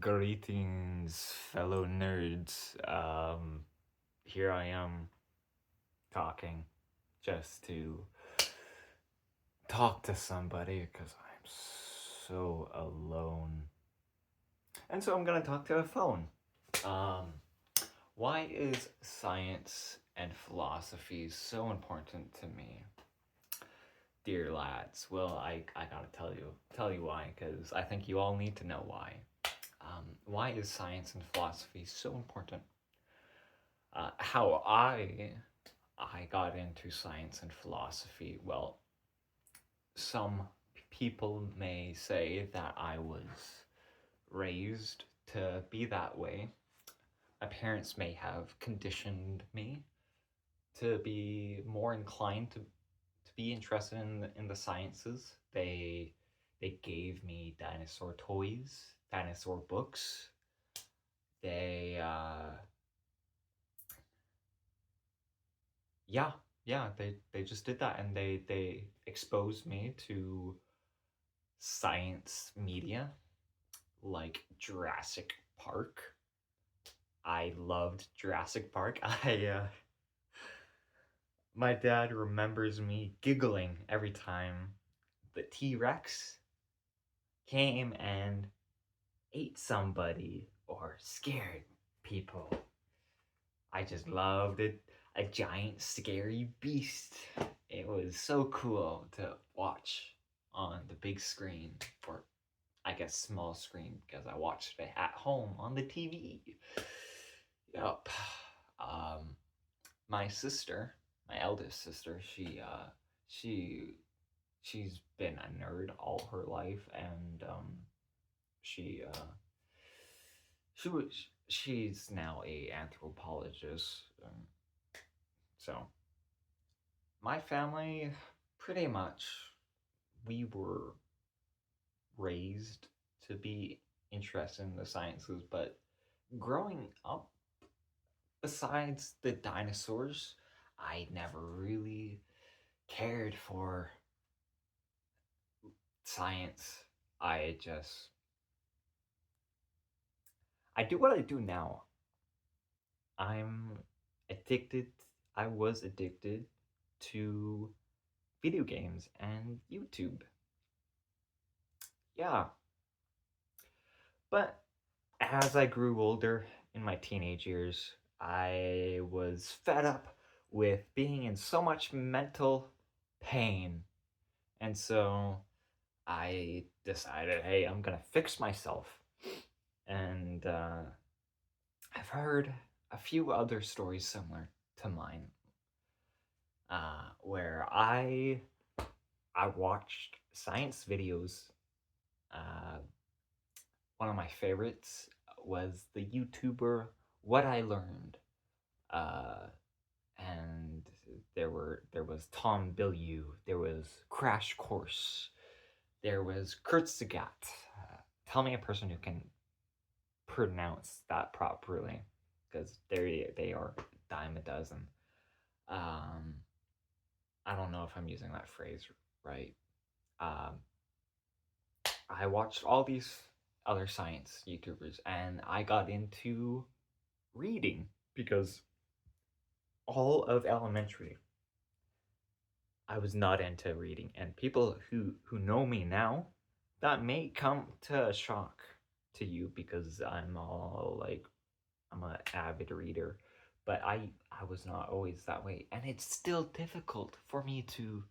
Greetings, fellow nerds. Here I am talking just to talk to somebody because I'm so alone. And so I'm gonna talk to a phone. Um, why is science and philosophy so important to me? Dear lads, well, I gotta tell you why, because I think you all need to know why. Why is science and philosophy so important? How I got into science and philosophy. Well, some people may say that I was raised to be that way. My parents may have conditioned me to be more inclined to be interested in the sciences. They gave me dinosaur toys, dinosaur books. They yeah, yeah, they just did that, and they exposed me to science media like Jurassic Park. I loved Jurassic Park. I My dad remembers me giggling every time the T-Rex came and ate somebody or scared people. I just loved it. A giant scary beast. It was so cool to watch on the big screen, or I guess small screen, because I watched it at home on the TV. Yup. Um, my sister, my eldest sister, she she's been a nerd all her life, and she she's now a anthropologist. So my family, pretty much, we were raised to be interested in the sciences, but growing up, besides the dinosaurs, I never really cared for science. I just I do what I do now. I'm addicted. I was addicted to video games and YouTube. Yeah. But as I grew older in my teenage years, I was fed up with being in so much mental pain. And so I decided, hey, I'm gonna fix myself. And I've heard a few other stories similar to mine, where I watched science videos. Uh, One of my favorites was the YouTuber What I Learned, uh, and there was Tom Bilyeu, there was Crash Course, there was Kurtzagat. Tell me a person who can pronounce that properly, because they are a dime a dozen. Um, I don't know if I'm using that phrase right. Um, I watched all these other science YouTubers, and I got into reading because all of elementary I was not into reading, and people who know me now, that may come to a shock to you because I'm all like I'm an avid reader, but I was not always that way, and it's still difficult for me to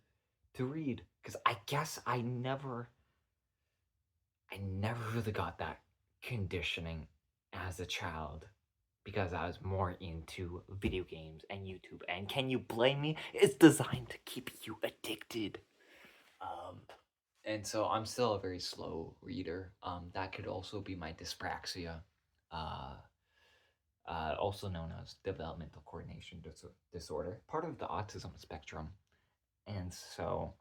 read because I guess I never really got that conditioning as a child because I was more into video games and YouTube. And can you blame me? It's designed to keep you addicted. Um, and so I'm still a very slow reader. That could also be my dyspraxia, uh, also known as developmental coordination disorder, part of the autism spectrum. And so,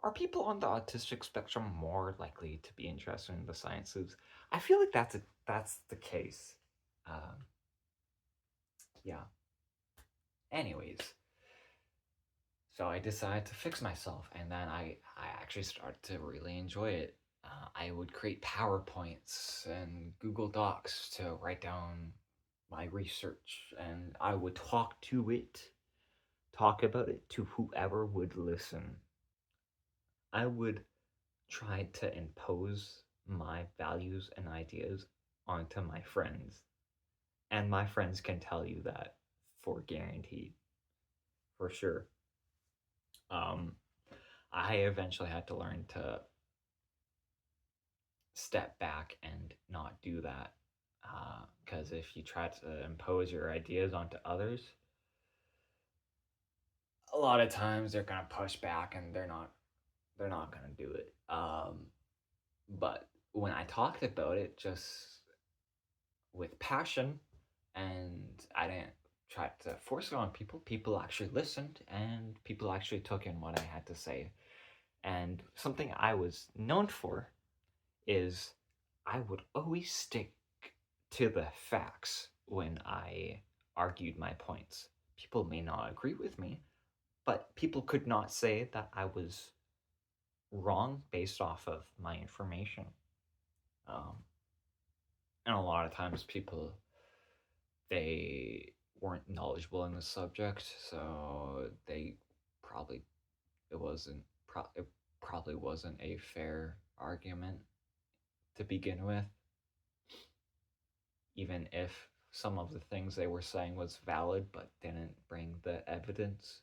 are people on the autistic spectrum more likely to be interested in the sciences? I feel like that's the case. Um, yeah. Anyways, so I decided to fix myself, and then I actually started to really enjoy it. I would create PowerPoints and Google Docs to write down my research, and I would talk about it to whoever would listen. I would try to impose my values and ideas onto my friends. And my friends can tell you that for guaranteed, for sure. Um, I eventually had to learn to step back and not do that. Because if you try to impose your ideas onto others, a lot of times they're gonna push back and they're not gonna do it. But when I talked about it just with passion and I didn't try to force it on people, people actually listened and people actually took in what I had to say. And something I was known for is I would always stick to the facts when I argued my points. People may not agree with me, but people could not say that I was wrong based off of my information. Um, and a lot of times people, they weren't knowledgeable in the subject, so they probably, it probably wasn't a fair argument to begin with, even if some of the things they were saying was valid but didn't bring the evidence.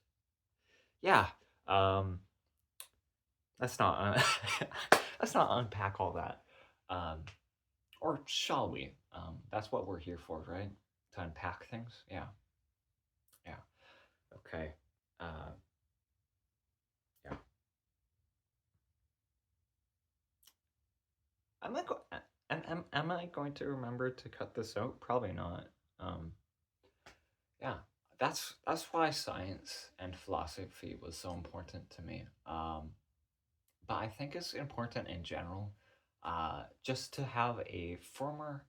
Yeah, um, let's not let's not unpack all that. Um, or shall we? That's what we're here for, right? To unpack things. Yeah, yeah. Okay. Uh, yeah. Am I go- am I going to remember to cut this out? Probably not. Um, yeah. That's why science and philosophy was so important to me. But I think it's important in general, just to have a firmer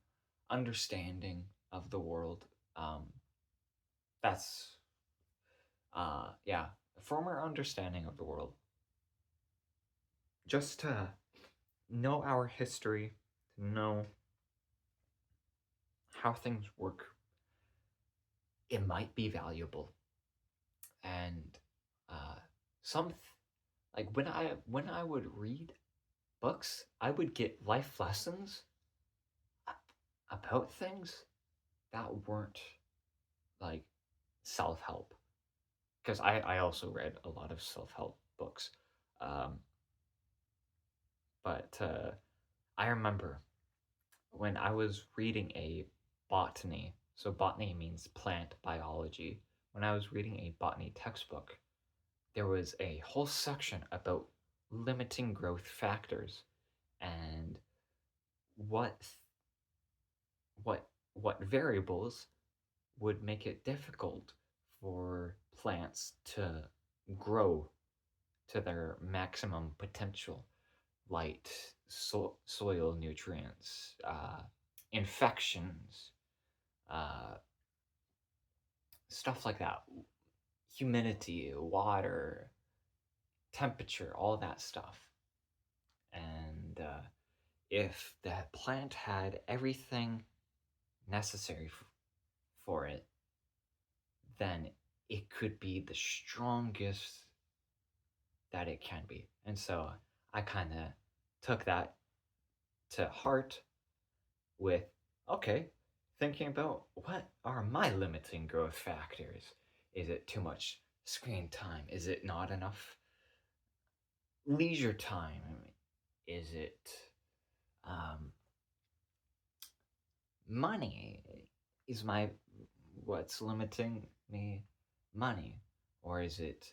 understanding of the world. Um, that's yeah, a firmer understanding of the world. Just to know our history, to know how things work, it might be valuable. And uh, some like when I would read books, I would get life lessons about things that weren't like self help. Because I also read a lot of self help books. Um, but I remember when I was reading a botany, so botany means plant biology. When I was reading a botany textbook, there was a whole section about limiting growth factors and what what variables would make it difficult for plants to grow to their maximum potential: light, soil nutrients, infections, uh, stuff like that, humidity, water, temperature, all that stuff. And if the plant had everything necessary for it, then it could be the strongest that it can be. And so I kind of took that to heart with, okay, thinking about what are my limiting growth factors? Is it too much screen time? Is it not enough leisure time? Is it um, money? Is my what's limiting me money? Or is it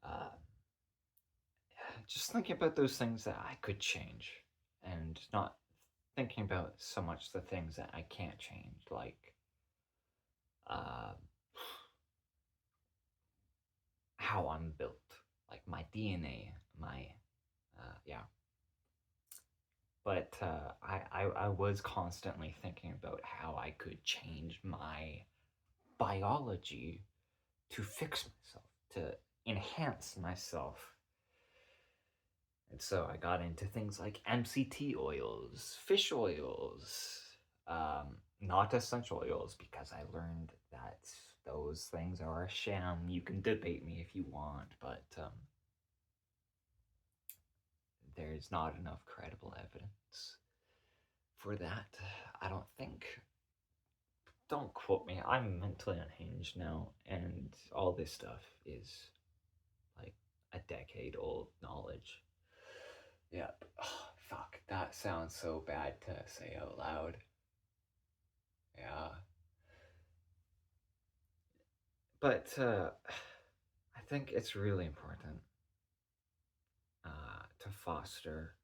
uh, just thinking about those things that I could change and not thinking about so much the things that I can't change, like uh, how I'm built, like my DNA, my yeah. But I was constantly thinking about how I could change my biology to fix myself, to enhance myself. And so I got into things like MCT oils, fish oils, not essential oils, because I learned that those things are a sham. You can debate me if you want, but there's not enough credible evidence for that. I don't think. Don't quote me. I'm mentally unhinged now, and all this stuff is like a decade old knowledge. Yep. Oh, fuck, that sounds so bad to say out loud. Yeah. But I think it's really important to foster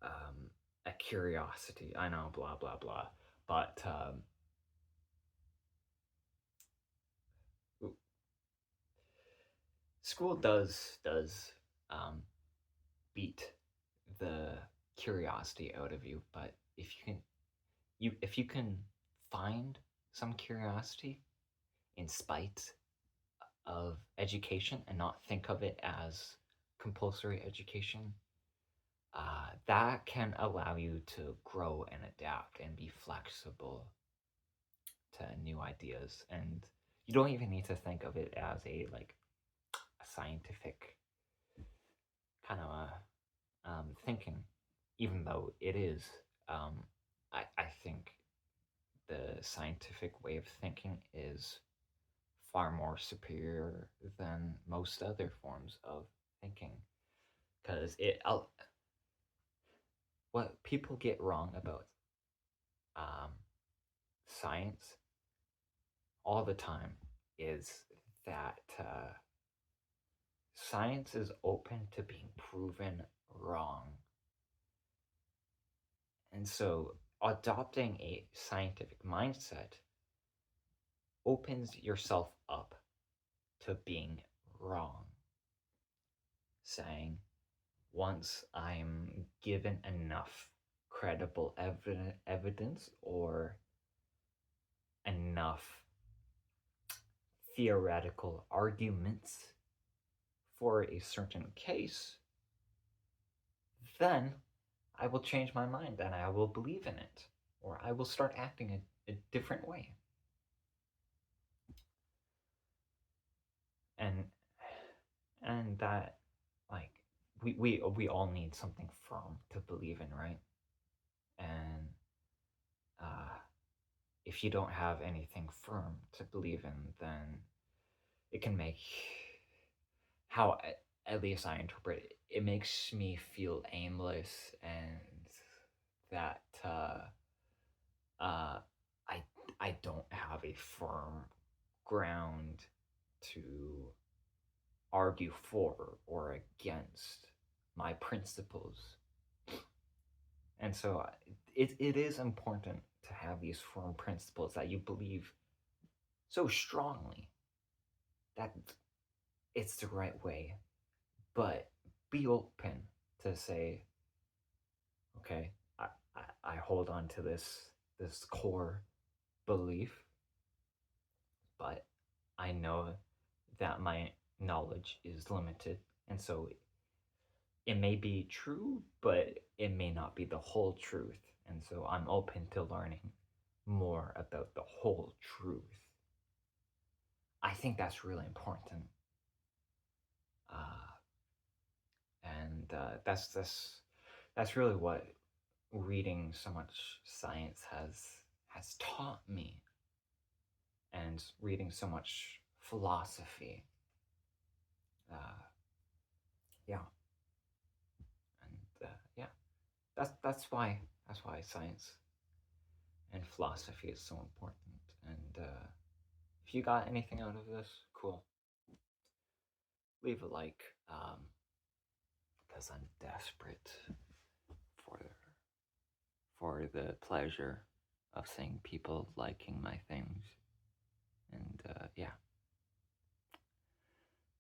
a curiosity. I know, blah, blah, blah. But school does um, beat the curiosity out of you. But if you can find some curiosity in spite of education and not think of it as compulsory education, that can allow you to grow and adapt and be flexible to new ideas. And you don't even need to think of it as a scientific kind of thinking, even though it is. I think the scientific way of thinking is far more superior than most other forms of thinking, because what people get wrong about um, science all the time is that science is open to being proven wrong. And so adopting a scientific mindset opens yourself up to being wrong. Saying, once I'm given enough credible evidence or enough theoretical arguments for a certain case, then I will change my mind and I will believe in it, or I will start acting a different way. And that, like, we all need something firm to believe in, right? And if you don't have anything firm to believe in, then it can make, how at least I interpret it, it makes me feel aimless, and that uh, I don't have a firm ground to argue for or against my principles. And so it is important to have these firm principles that you believe so strongly that it's the right way, but be open to say, okay, I hold on to this core belief, but I know that my knowledge is limited, and so it may be true, but it may not be the whole truth. And so I'm open to learning more about the whole truth. I think that's really important. Uh, and that's really what reading so much science has taught me, and reading so much philosophy. Yeah, and yeah, that's why science and philosophy is so important. And if you got anything out of this, cool. Leave a like, because I'm desperate for the pleasure of seeing people liking my things. And yeah,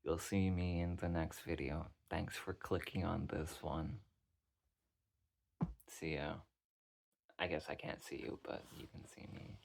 you'll see me in the next video. Thanks for clicking on this one. See ya. I guess I can't see you, but you can see me.